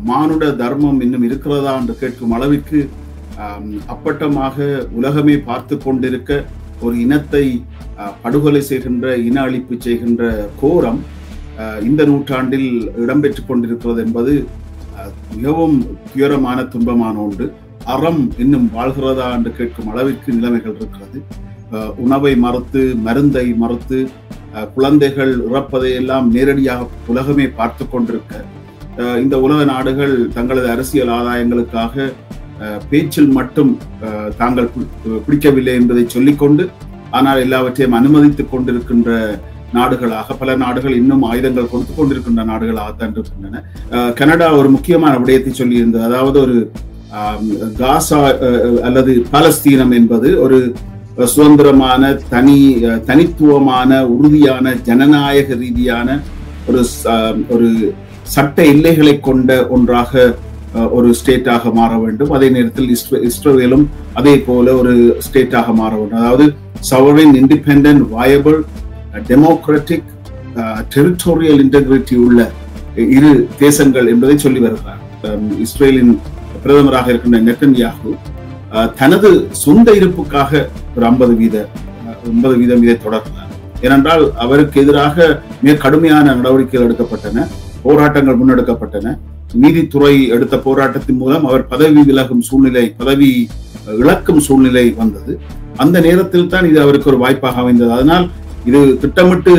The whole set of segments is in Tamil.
மானுட தர்மம் இன்னும் இருக்கிறதா என்று கேட்கும் அளவிற்கு அப்பட்டமாக உலகமே பார்த்து கொண்டிருக்க ஒரு இனத்தை படுகொலை செய்கின்ற, இன அழிப்பு செய்கின்ற கோரம் இந்த நூற்றாண்டில் இடம்பெற்றுக் கொண்டிருக்கிறது என்பது மிகவும் துயரமான, துன்பமான ஒன்று. அறம் இன்னும் வாழ்கிறதா என்று கேட்கும் அளவிற்கு நிலைமைகள் இருக்கிறது. உணவை மறுத்து, மருந்தை மறுத்து, குழந்தைகள் இறப்பதை எல்லாம் நேரடியாக உலகமே பார்த்து கொண்டிருக்க இந்த உலக நாடுகள் தங்களது அரசியல் ஆதாயங்களுக்காக பேச்சில் மட்டும் தாங்கள் பிடிக்கவில்லை என்பதை சொல்லிக்கொண்டு, ஆனால் எல்லாவற்றையும் அனுமதித்துக் கொண்டிருக்கின்ற நாடுகளாக பல நாடுகள் இன்னும் ஆயுதங்கள் கொடுத்து கொண்டிருக்கின்ற நாடுகளாகத்தான் இருக்கின்றன. கனடா ஒரு முக்கியமான விடயத்தை சொல்லியிருந்தது. அதாவது ஒரு காசா அல்லது பாலஸ்தீனம் என்பது ஒரு சுதந்திரமான, தனித்துவமான, உறுதியான, ஜனநாயக ரீதியான ஒரு சட்ட எல்லைகளை கொண்ட ஒன்றாக ஒரு ஸ்டேட்டாக மாற வேண்டும். அதே நேரத்தில் இஸ்ரேலும் அதே போல ஒரு ஸ்டேட்டாக மாற வேண்டும். அதாவது sovereign, independent, viable, democratic, territorial integrity உள்ள இரு தேசங்கள் என்பதை சொல்லி வருகிறார். இஸ்ரேலின் பிரதமராக இருக்கின்ற நெத்தன்யாகு தனது சொந்த இருப்புக்காக ஒரு 50% இதை தொடர்ந்தார். ஏனென்றால் அவருக்கு எதிராக மிக கடுமையான நடவடிக்கைகள் எடுக்கப்பட்டன, போராட்டங்கள் முன்னெடுக்கப்பட்டன. நீதித்துறை எடுத்த போராட்டத்தின் மூலம் அவர் பதவி இழக்கும் சூழ்நிலை வந்தது. அந்த நேரத்தில் தான் இது அவருக்கு ஒரு வாய்ப்பாக அமைந்தது. அதனால் இது திட்டமிட்டு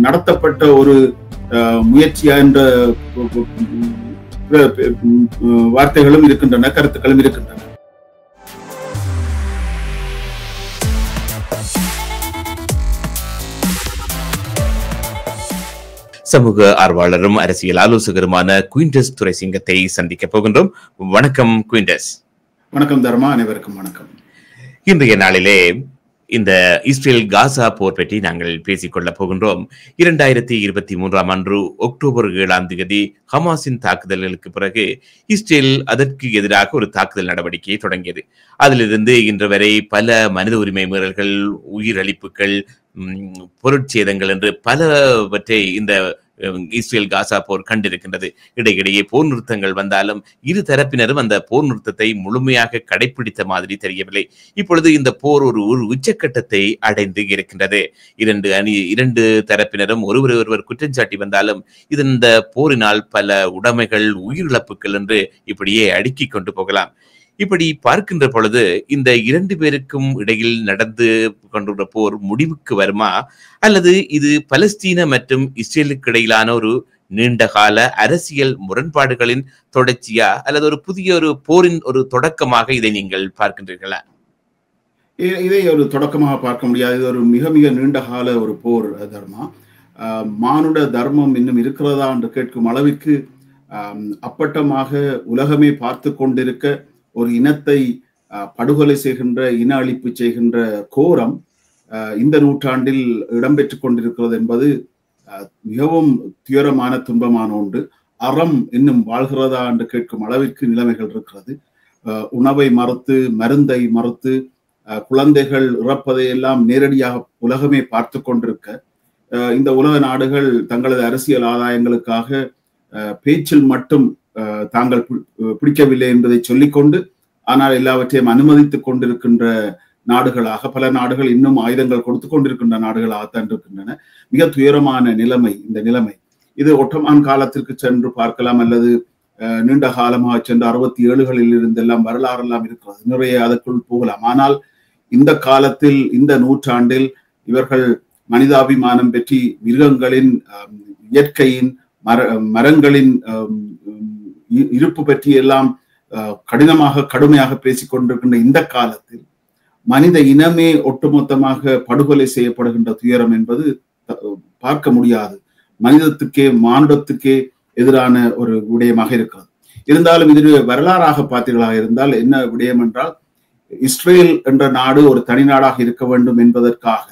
நடத்தப்பட்ட ஒரு முயற்சியா என்ற வார்த்தைகளும் இருக்கின்றன, கருத்துக்களும் இருக்கின்றன. சமூக ஆர்வலரும் அரசியல் ஆலோசகருமான குயின்டஸ் துரைசிங்கத்தை சந்திக்க போகின்றோம். வணக்கம் குயின்டஸ். வணக்கம் தர்மா, அனைவருக்கும் வணக்கம். இன்றைய நாளிலே இந்த இஸ்ரேல் காசா போர் பற்றி நாங்கள் பேசிக்கொள்ள போகின்றோம். 2023 ஆண்டு அக்டோபர் 7 ஹமாஸின் தாக்குதல்களுக்கு பிறகு இஸ்ரேல் அதற்கு எதிராக ஒரு தாக்குதல் நடவடிக்கையை தொடங்கியது. அதிலிருந்து இன்று வரை பல மனித உரிமை மீறல்கள், உயிரிழப்புகள், பொருட்சேதங்கள் என்று பலவற்றை இந்த இஸ்ரேல் காசா போர் கண்டிருக்கின்றது. இடையிடையே போர் நிறுத்தங்கள் வந்தாலும் இரு தரப்பினரும் அந்த போர் நிறுத்தத்தை முழுமையாக கடைபிடித்த மாதிரி தெரியவில்லை. இப்பொழுது இந்த போர் ஒரு உச்சக்கட்டத்தை அடைந்து இருக்கின்றது. இரண்டு தரப்பினரும் ஒருவர் குற்றம் சாட்டி வந்தாலும் இந்த போரினால் பல உடைமைகள், உயிரிழப்புகள் என்று இப்படியே அடுக்கிக் கொண்டு போகலாம். இப்படி பார்க்கின்ற பொழுது இந்த இரண்டு பேருக்கும் இடையில் நடந்து கொண்டுள்ள போர் முடிவுக்கு வருமா, அல்லது இது பலஸ்தீன மற்றும் இஸ்ரேலுக்கு இடையிலான ஒரு நீண்டகால அரசியல் முரண்பாடுகளின் தொடர்ச்சியா, அல்லது ஒரு புதிய ஒரு போரின் ஒரு தொடக்கமாக இதை நீங்கள் பார்க்கின்றீர்களா? இதை ஒரு தொடக்கமாக பார்க்க முடியாது. இது ஒரு மிக மிக நீண்டகால ஒரு போர் தர்மா. மானுட தர்மம் இன்னும் இருக்கிறதா என்று கேட்கும் அளவிற்கு அப்பட்டமாக உலகமே பார்த்து கொண்டிருக்க ஒரு இனத்தை படுகொலை செய்கின்ற, இன அழிப்பு செய்கின்ற கோரம் இந்த நூற்றாண்டில் இடம்பெற்றுக் கொண்டிருக்கிறது என்பது மிகவும் துயரமான, துன்பமான ஒன்று. அறம் இன்னும் வாழ்கிறதா என்று கேட்கும் அளவிற்கு நிலைமைகள் இருக்கிறது. உணவை மறுத்து, மருந்தை மறுத்து, குழந்தைகள் இறப்பதை எல்லாம் நேரடியாக உலகமே பார்த்து கொண்டிருக்க இந்த உலக நாடுகள் தங்களது அரசியல் ஆதாயங்களுக்காக பேச்சில் மட்டும் தாங்கள் பிடிக்கவில்லை என்பதை சொல்லிக்கொண்டு, ஆனால் எல்லாவற்றையும் அனுமதித்துக் கொண்டிருக்கின்ற நாடுகளாக பல நாடுகள் இன்னும் ஆயுதங்கள் கொடுத்து கொண்டிருக்கின்ற நாடுகளாகத்தான் இருக்கின்றன. மிக துயரமான நிலைமை இந்த நிலைமை. இது ஒட்டமான் காலத்திற்கு சென்று பார்க்கலாம், அல்லது நீண்ட காலமாக சென்று 67களில் இருந்தெல்லாம் வரலாறெல்லாம் இருக்கிறது, நிறைய அதற்குள் போகலாம். ஆனால் இந்த காலத்தில், இந்த நூற்றாண்டில் இவர்கள் மனிதாபிமானம் பற்றி, மிருகங்களின், இயற்கையின், மரங்களின் இருப்பு பற்றி எல்லாம் கடுமையாக பேசிக் கொண்டிருக்கின்ற இந்த காலத்தில் மனித இனமே ஒட்டுமொத்தமாக படுகொலை செய்யப்படுகின்ற துயரம் என்பது பார்க்க முடியாது. மனிதத்துக்கே, மானுடத்துக்கே எதிரான ஒரு விடயமாக இருக்கிறது. இருந்தாலும் இது வரலாறாக பார்த்தீர்களாக இருந்தால் என்ன விடயம் என்றால், இஸ்ரேல் என்ற நாடு ஒரு தனி நாடாக இருக்க வேண்டும் என்பதற்காக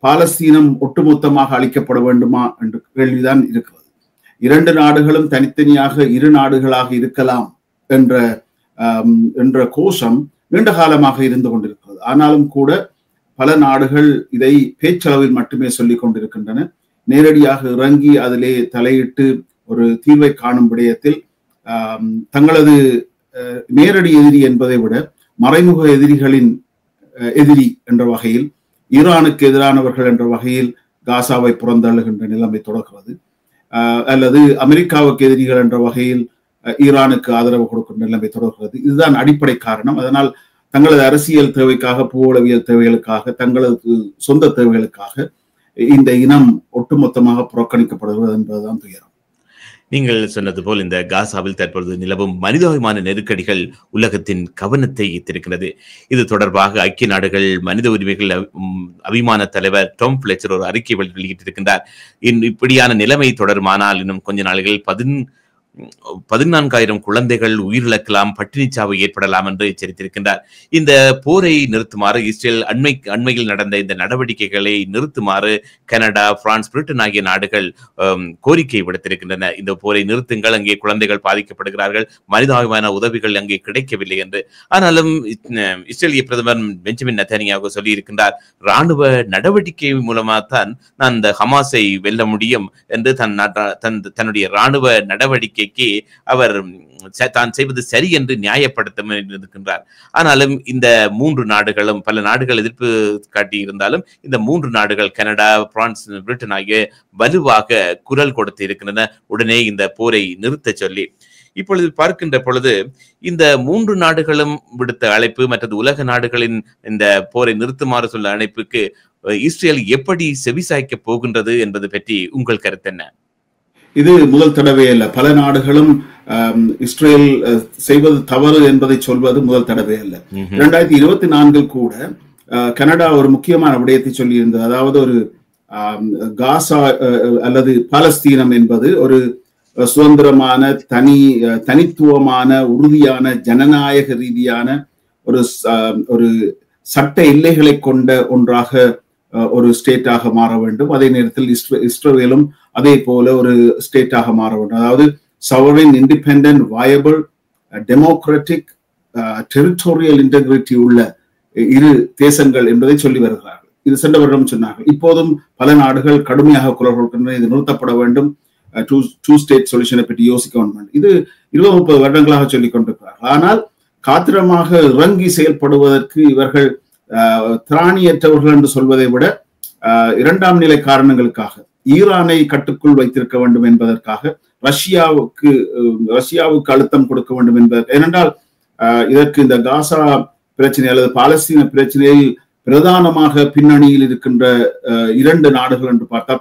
பாலஸ்தீனம் ஒட்டுமொத்தமாக அழிக்கப்பட வேண்டுமா என்ற கேள்விதான் இருக்கிறது. இரண்டு நாடுகளும் தனித்தனியாக இரு நாடுகளாக இருக்கலாம் என்ற கோஷம் நீண்ட காலமாக இருந்து கொண்டிருக்கிறது. ஆனாலும் கூட பல நாடுகள் இதை பேச்சளவில் மட்டுமே சொல்லிக் கொண்டிருக்கின்றன. நேரடியாக இறங்கி அதிலே தலையிட்டு ஒரு தீர்வை காணும் விடயத்தில் தங்களது நேரடி எதிரி என்பதை விட மறைமுக எதிரிகளின் எதிரி என்ற வகையில், ஈரானுக்கு எதிரானவர்கள் என்ற வகையில் காசாவை புறந்தள்ளுகின்ற நிலைமை தொடர்கிறது. அல்லது அமெரிக்காவுக்கு எதிரிகள் என்ற வகையில் ஈரானுக்கு ஆதரவு கொடுக்கின்ற நிலைமை தொடர்கிறது. இதுதான் அடிப்படை காரணம். அதனால் தங்களது அரசியல் தேவைக்காக, பூவுளவியல் தேவைகளுக்காக, தங்களது சொந்த தேவைகளுக்காக இந்த இனம் ஒட்டுமொத்தமாக புறக்கணிக்கப்படுகிறது என்பதுதான் துயரம். நீங்கள் சொன்னது போல் இந்த காசாவில் தற்பொழுது நிலவும் மனிதாபிமான நெருக்கடிகள் உலகத்தின் கவனத்தை ஈர்த்திருக்கிறது. இது தொடர்பாக ஐக்கிய நாடுகள் மனித உரிமைகள் அபிமான தலைவர் டாம் ஃபிளெச்சர் ஒரு அறிக்கை வெளியிட்டிருக்கின்றார். இப்படியான நிலைமை தொடருமானால் இன்னும் கொஞ்ச நாள்கள் 14,000 குழந்தைகள் உயிரிழக்கலாம், பட்டினிச்சாவு ஏற்படலாம் என்று எச்சரித்திருக்கின்றார். இந்த போரை நிறுத்துமாறு இஸ்ரேல் அண்மையில் நடந்த இந்த நடவடிக்கைகளை நிறுத்துமாறு கனடா, பிரான்ஸ், பிரிட்டன் ஆகிய நாடுகள் கோரிக்கை விடுத்திருக்கின்றன. இந்த போரை நிறுத்துங்கள், அங்கே குழந்தைகள் பாதிக்கப்படுகிறார்கள், மனிதாபிமான உதவிகள் அங்கே கிடைக்கவில்லை என்று. ஆனாலும் இஸ்ரேலிய பிரதமர் பெஞ்சமின் நெதன்யாகு சொல்லி இருக்கின்றார், ராணுவ நடவடிக்கை மூலமாகத்தான் நான் இந்த ஹமாஸை வெல்ல முடியும் என்று தன்னுடைய ராணுவ நடவடிக்கை அவர் தான் செய்வது சரி என்று நியாயப்படுத்த இருக்கின்றார். ஆனாலும் இந்த 3 நாடுகளும், பல நாடுகள் எதிர்ப்பு காட்டி இருந்தாலும் இந்த 3 நாடுகள் கனடா, பிரான்ஸ், பிரிட்டன் ஆகிய வலுவாக குரல் கொடுத்து இருக்கின்றன உடனே இந்த போரை நிறுத்த சொல்லி. இப்பொழுது பார்க்கின்ற பொழுது இந்த 3 நாடுகளும் விடுத்த அழைப்பு, மற்றது உலக நாடுகளின் இந்த போரை நிறுத்துமாறு சொல்ல அழைப்புக்கு இஸ்ரேல் எப்படி செவிசாய்க்க போகின்றது என்பது பற்றி உங்கள் கருத்து என்ன? இது முதல் தடவை அல்ல. பல நாடுகளும் இஸ்ரேல் செய்வது தவறு என்பதை சொல்வது முதல் தடவை அல்ல. 2024 கூட கனடா ஒரு முக்கியமான விடயத்தை சொல்லி இருந்தது. அதாவது ஒரு காசா அல்லது பாலஸ்தீனம் என்பது ஒரு சுதந்திரமான, தனித்துவமான, உறுதியான, ஜனநாயக ரீதியான ஒரு சட்ட எல்லைகளை கொண்ட ஒன்றாக ஒரு ஸ்டேட்டாக மாற வேண்டும். அதே நேரத்தில் இஸ்ரேலும் அதே போல ஒரு ஸ்டேட்டாக மாற வேண்டும். அதாவது sovereign, independent, viable, democratic, territorial integrity உள்ள இரு தேசங்கள் என்பதை சொல்லி வருகிறார்கள். இது சென்ற வருடம் சொன்னார்கள். இப்போதும் பல நாடுகள் கடுமையாக குரல் கொடுக்கின்றன, இது நிறுத்தப்பட வேண்டும், டூ ஸ்டேட் சொல்யூஷனை பற்றி யோசிக்க வேண்டும். இது 20-30 வருடங்களாக சொல்லிக் கொண்டிருக்கிறார்கள். ஆனால் காத்திரமாக இறங்கி செயல்படுவதற்கு இவர்கள் திராணியற்றவர்கள் என்று சொல்வதை விட 2ஆம் நிலை காரணங்களுக்காக, ஈரானை கட்டுக்குள் வைத்திருக்க வேண்டும் என்பதற்காக, ரஷ்யாவுக்கு அழுத்தம் கொடுக்க வேண்டும் என்பதற்கு. ஏனென்றால் இதற்கு இந்த காசா பிரச்சனை அல்லது பாலஸ்தீன பிரச்சனையில் பிரதானமாக பின்னணியில் இருக்கின்ற 2 நாடுகள் என்று பார்த்தால்,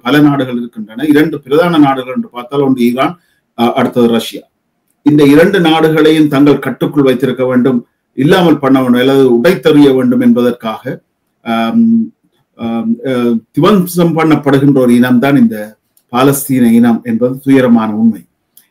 பல நாடுகள் இருக்கின்றன. 2 பிரதான நாடுகள் என்று பார்த்தால், ஒன்று ஈரான், அடுத்தது ரஷ்யா. இந்த 2 நாடுகளையும் தங்கள் கட்டுக்குள் வைத்திருக்க வேண்டும், இல்லாமல் பண்ண வேண்டும் அல்லது உடைத்தறிய வேண்டும் என்பதற்காக திவம்சம் பண்ணப்படுகின்ற ஒரு இனம்தான் இந்த பாலஸ்தீன இனம் என்பது துயரமான உண்மை.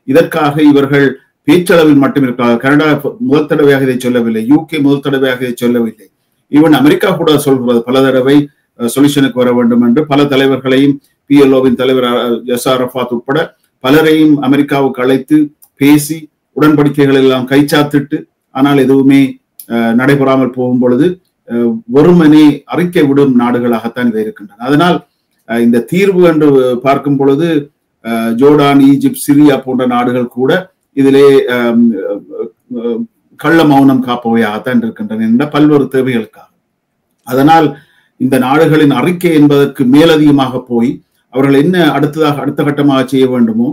இதற்காக இவர்கள் பேச்சளவில் மட்டும் இருக்கிறார்கள். கனடா முதல் தடவையாக இதை சொல்லவில்லை, யூகே முதல் தடவையாக இதை சொல்லவில்லை, ஈவன் அமெரிக்கா கூட சொல்கிறது பல தடவை சொல்யூஷனுக்கு வர வேண்டும் என்று. பல தலைவர்களையும், PLOவின் தலைவர் யசார் அரஃபாத் உட்பட பலரையும் அமெரிக்காவுக்கு அழைத்து பேசி உடன்படிக்கைகள் எல்லாம் கைச்சாத்திட்டு, ஆனால் எதுவுமே நடைபெறாமல் போகும் பொழுது வெறுமனே அறிக்கை விடும் நாடுகளாகத்தான் இவை இருக்கின்றன. அதனால் இந்த தீர்வு என்று பார்க்கும் பொழுது ஜோர்டான், ஈஜிப்ட், சிரியா போன்ற நாடுகள் கூட இதிலே கள்ள மௌனம் காப்பவையாகத்தான் இருக்கின்றன என்ற பல்வேறு தேவைகளுக்காக. அதனால் இந்த நாடுகளின் அறிக்கை என்பதற்கு மேலதிகமாக போய் அவர்கள் என்ன அடுத்த கட்டமாக செய்ய வேண்டுமோ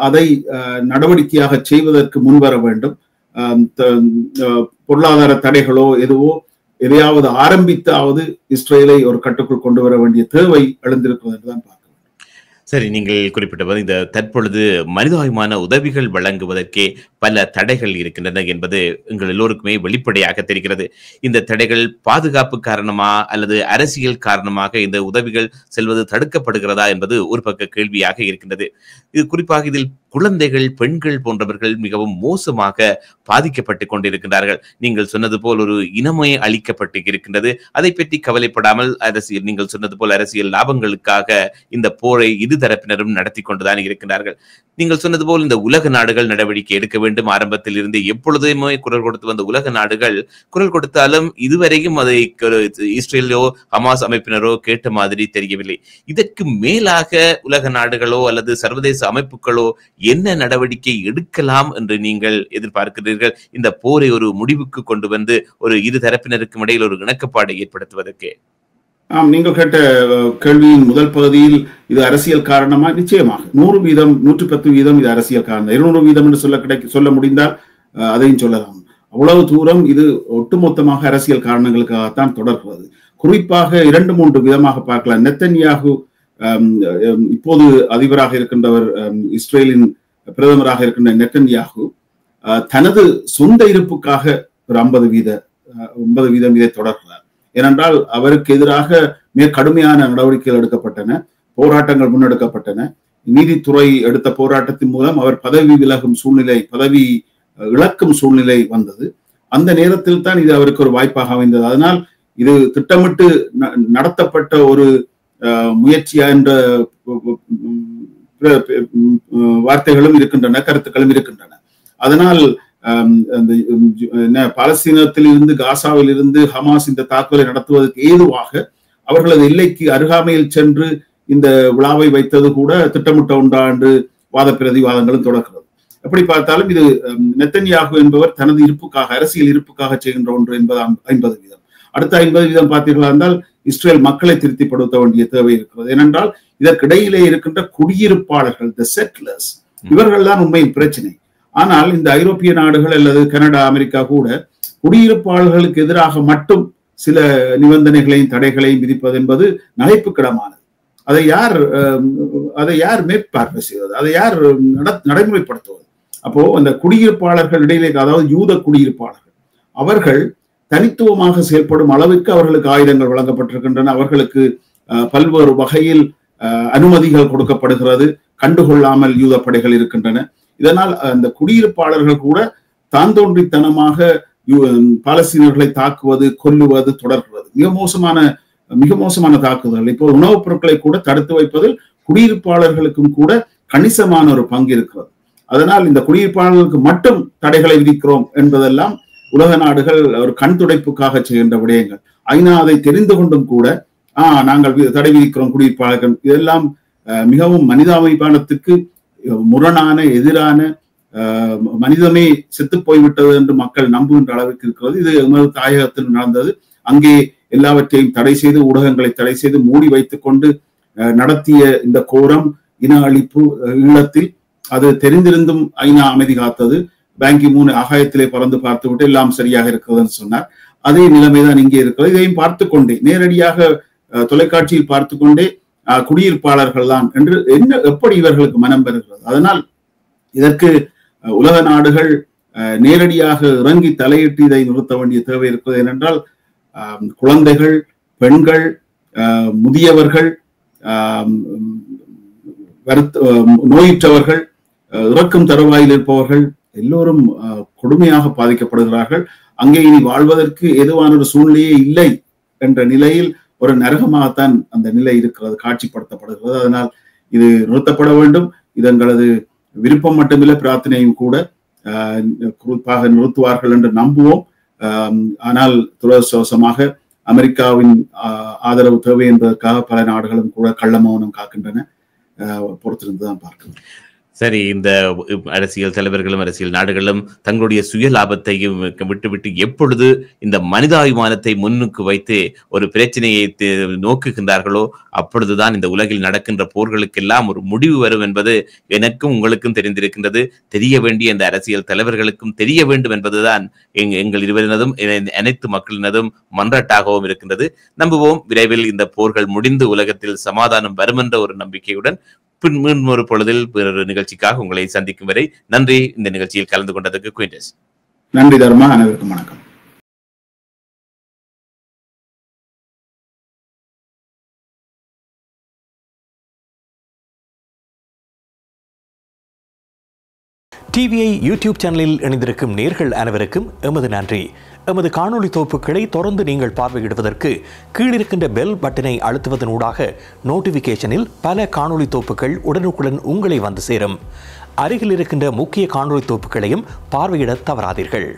அதை நடவடிக்கையாக செய்வதற்கு முன்வர வேண்டும். பொருளாதார தடைகளோ எதையாவது ஆரம்பித்தாவது இஸ்ரேலை ஒரு கட்டுக்குள் கொண்டு வர வேண்டிய தேவை எழுந்திருக்கிறது என்றுதான் பார்க்க வேண்டும். சரி, நீங்கள் குறிப்பிட்டபோது இந்த தற்பொழுது மனிதாபிமான உதவிகள் வழங்குவதற்கே பல தடைகள் இருக்கின்றன என்பது எங்கள் எல்லோருக்குமே வெளிப்படையாக தெரிகிறது. இந்த தடைகள் பாதுகாப்பு காரணமா அல்லது அரசியல் காரணமாக இந்த உதவிகள் செல்வது தடுக்கப்படுகிறதா என்பது ஒரு பக்க கேள்வியாக இருக்கின்றது. இது குறிப்பாக இதில் குழந்தைகள், பெண்கள் போன்றவர்கள் மிகவும் மோசமாக பாதிக்கப்பட்டு கொண்டிருக்கின்றார்கள். நீங்கள் சொன்னது போல் ஒரு இனமே அளிக்கப்பட்டு இருக்கின்றது. அதை பற்றி கவலைப்படாமல் அரசியல், நீங்கள் சொன்னது போல் அரசியல் லாபங்களுக்காக இந்த போரை இருதரப்பினரும் நடத்தி கொண்டுதான் இருக்கின்றார்கள். நீங்கள் சொன்னது போல் இந்த உலக நாடுகள் நடவடிக்கை எடுக்க வேண்டும். ஆரம்பத்தில் இருந்து எப்பொழுதுமே குரல் கொடுத்து வந்த உலக நாடுகள் குரல் கொடுத்தாலும் இதுவரையும் அதை இஸ்ரேலோ ஹமாஸ் அமைப்பினரோ கேட்ட மாதிரி தெரியவில்லை. இதற்கு மேலாக உலக நாடுகளோ அல்லது சர்வதேச அமைப்புகளோ என்ன நடவடிக்கை எடுக்கலாம் என்று நீங்கள் எதிர்பார்க்கிறீர்கள் இந்த போரை ஒரு முடிவுக்கு கொண்டு வந்து ஒரு இரு தரப்பினருக்கும் இடையில் ஒரு இணக்கப்பாடை ஏற்படுத்துவதற்கு? நீங்கள் கேட்ட கேள்வியின் முதல் பகுதியில் இது அரசியல் காரணமா? நிச்சயமாக 100%, 110% இது அரசியல் காரணம். 200% என்று சொல்ல முடிந்தால் அதையும் சொல்லலாம். அவ்வளவு தூரம் இது ஒட்டுமொத்தமாக அரசியல் காரணங்களுக்காகத்தான் தொடர்கிறது. குறிப்பாக 2-3 விதமாக பார்க்கலாம். நெத்தன்யாகு இப்போது அதிபராக இருக்கின்றவர், இஸ்ரேலின் பிரதமராக இருக்கின்ற நெத்தன்யாகு தனது சொந்த இருப்புக்காக ஒரு 50% இதை தொடர்கிறார். ஏனென்றால் அவருக்கு எதிராக மிக கடுமையான நடவடிக்கைகள் எடுக்கப்பட்டன, போராட்டங்கள் முன்னெடுக்கப்பட்டன. நீதித்துறை எடுத்த போராட்டத்தின் மூலம் அவர் பதவி விலகும் சூழ்நிலை, பதவி இழக்கும் சூழ்நிலை வந்தது. அந்த நேரத்தில் தான் இது அவருக்கு ஒரு வாய்ப்பாக அமைந்தது. அதனால் இது திட்டமிட்டு நடத்தப்பட்ட ஒரு முயற்சியா என்ற வார்த்தைகளும் இருக்கின்றன, கருத்துக்களும் இருக்கின்றன. அதனால் பாலஸ்தீனத்தில் இருந்து, காசாவில் இருந்து ஹமாஸ் இந்த தாக்குதலை நடத்துவதற்கு ஏதுவாக அவர்களது எல்லைக்கு அருகாமையில் சென்று இந்த விழாவை வைத்தது கூட திட்டமிட்ட ஒன்றா என்று வாத பிரதிவாதங்களும் தொடர்கிறது. எப்படி பார்த்தாலும் இது நெத்தன்யாகு என்பவர் தனது இருப்புக்காக, அரசியல் இருப்புக்காக செய்கின்ற ஒன்று என்பது 50%. அடுத்த 50% பார்த்தீர்களா என்றால் இஸ்ரேல் மக்களை திருப்திப்படுத்த வேண்டிய தேவை இருக்கிறது. ஏனென்றால் இதற்கிடையிலே இருக்கின்ற குடியிருப்பாளர்கள், தி செட்டிலர்ஸ், இவர்கள் தான் உண்மையின் பிரச்சனை. ஆனால் இந்த ஐரோப்பிய நாடுகள் அல்லது கனடா, அமெரிக்கா கூட குடியிருப்பாளர்களுக்கு எதிராக மட்டும் சில நிபந்தனைகளையும் தடைகளையும் விதிப்பது என்பது நகைப்புக்கிடமானது. அதை யார் மேற்பார்வை செய்வது? அதை யார் நடைமுறைப்படுத்துவது? அப்போ அந்த குடியிருப்பாளர்கள் இடையிலே, அதாவது யூத குடியிருப்பாளர்கள், அவர்கள் தனித்துவமாக செயல்படும் அளவுக்கு அவர்களுக்கு ஆயுதங்கள் வழங்கப்பட்டிருக்கின்றன. அவர்களுக்கு பல்வேறு வகையில் அனுமதிகள் கொடுக்கப்படுகிறது. கண்டுகொள்ளாமல் யூத படைகள் இருக்கின்றன. இதனால் அந்த குடியிருப்பாளர்கள் கூட தான் தோன்றித்தனமாக பாலஸ்தீனர்களை தாக்குவது, கொல்லுவது தொடர்கிறது. மிக மோசமான தாக்குதல். இப்போ உணவுப் பொருட்களை கூட தடுத்து வைப்பதில் குடியிருப்பாளர்களுக்கும் கூட கணிசமான ஒரு பங்கு இருக்கிறது. அதனால் இந்த குடியிருப்பாளர்களுக்கு மட்டும் தடைகளை விதிக்கிறோம் என்பதெல்லாம் உலக நாடுகள் ஒரு கண் துடைப்புக்காக செய்கின்ற விடயங்கள். ஐநா அதை தெரிந்து கொண்டும் கூட நாங்கள் தடை விதிக்கிறோம் குடியிருப்பாளர்கள், இதெல்லாம் மிகவும் மனிதாபிமானத்துக்கு முரணான, எதிரான, மனிதமே செத்து போய்விட்டது என்று மக்கள் நம்புகின்ற அளவுக்கு இருக்கிறது. இது எமது தாயகத்தில் நடந்தது. அங்கே எல்லாவற்றையும் தடை செய்து, ஊடகங்களை தடை செய்து மூடி வைத்துக் கொண்டு நடத்திய இந்த கோரம், இன அழிப்பு ஈழத்தில், அது தெரிந்திருந்தும் ஐநா அமைதி காத்தது. பேங்கி மூணு ஆகாயத்திலே பறந்து பார்த்துவிட்டு எல்லாம் சரியாக இருக்கிறதுன்னு சொன்னார். அதே நிலைமைதான் இங்கே இருக்கிறது. இதையும் பார்த்து கொண்டே, நேரடியாக தொலைக்காட்சியில் பார்த்து கொண்டே குடியிருப்பாளர்கள் தான் என்று எப்படி இவர்களுக்கு மனம் பெறுகிறது? அதனால் இதற்கு உலக நாடுகள் நேரடியாக இறங்கி தலையிட்டு இதை நிறுத்த வேண்டிய தேவை இருக்கிறது. ஏனென்றால் குழந்தைகள், பெண்கள், முதியவர்கள், நோயுற்றவர்கள், இறக்கும் தருவாயில் இருப்பவர்கள் எல்லோரும் கொடுமையாக பாதிக்கப்படுகிறார்கள். அங்கே இனி வாழ்வதற்கு ஏதுவான ஒரு சூழ்நிலையே இல்லை என்ற நிலையில் ஒரு நரகமாகத்தான் அந்த நிலை இருக்கிறது, காட்சிப்படுத்தப்படுகிறது. அதனால் இது நிறுத்தப்பட வேண்டும். இது எங்களது விருப்பம் மட்டுமில்லை, பிரார்த்தனையும் கூட. குறிப்பாக நிறுத்துவார்கள் என்று நம்புவோம். ஆனால் துரதிர்ஷ்டவசமாக அமெரிக்காவின் ஆதரவு தேவை என்பதற்காக பல நாடுகளும் கூட கள்ள மௌனம் காக்கின்றன. பொறுத்திருந்துதான் பார்க்கணும். சரி, இந்த அரசியல் தலைவர்களும் அரசியல் நாடுகளும் தங்களுடைய சுய லாபத்தையும் விட்டுவிட்டு எப்பொழுது இந்த மனிதாபிமானத்தை முன்னுக்கு வைத்து ஒரு பிரச்சனையை நோக்குகின்றார்களோ அப்பொழுதுதான் இந்த உலகில் நடக்கின்ற போர்களுக்கெல்லாம் ஒரு முடிவு வரும் என்பது எனக்கும் உங்களுக்கும் தெரிந்திருக்கின்றது. தெரிய வேண்டிய இந்த அரசியல் தலைவர்களுக்கும் தெரிய வேண்டும் என்பதுதான் எங்கள் இருவரினதும் அனைத்து மக்களினதும் மன்றாட்டாகவும் இருக்கின்றது. நம்புவோம், விரைவில் இந்த போர்கள் முடிந்து உலகத்தில் சமாதானம் வரும் என்ற ஒரு நம்பிக்கையுடன் பின் ஒரு பொழுதில் வேறொரு நிகழ்ச்சிக்காக உங்களை சந்திக்கும் வரை நன்றி. இந்த நிகழ்ச்சியில் கலந்து கொண்டதற்கு குயின்டஸ். நன்றி தர்மா. அனைவருக்கும் வணக்கம். டிவிஐ யூடியூப் சேனலில் இணைந்திருக்கும் நேர்கள் அனைவருக்கும் எமது நன்றி. எமது காணொளி தொகுப்புகளை தொடர்ந்து நீங்கள் பார்வையிடுவதற்கு கீழிருக்கின்ற பெல் பட்டனை அழுத்துவதனூடாக நோட்டிபிகேஷனில் பல காணொளி தொகுப்புகள் உடனுக்குடன் உங்களை வந்து சேரும். அருகில் இருக்கின்ற முக்கிய காணொளி தொகுப்புகளையும் பார்வையிட தவறாதீர்கள்.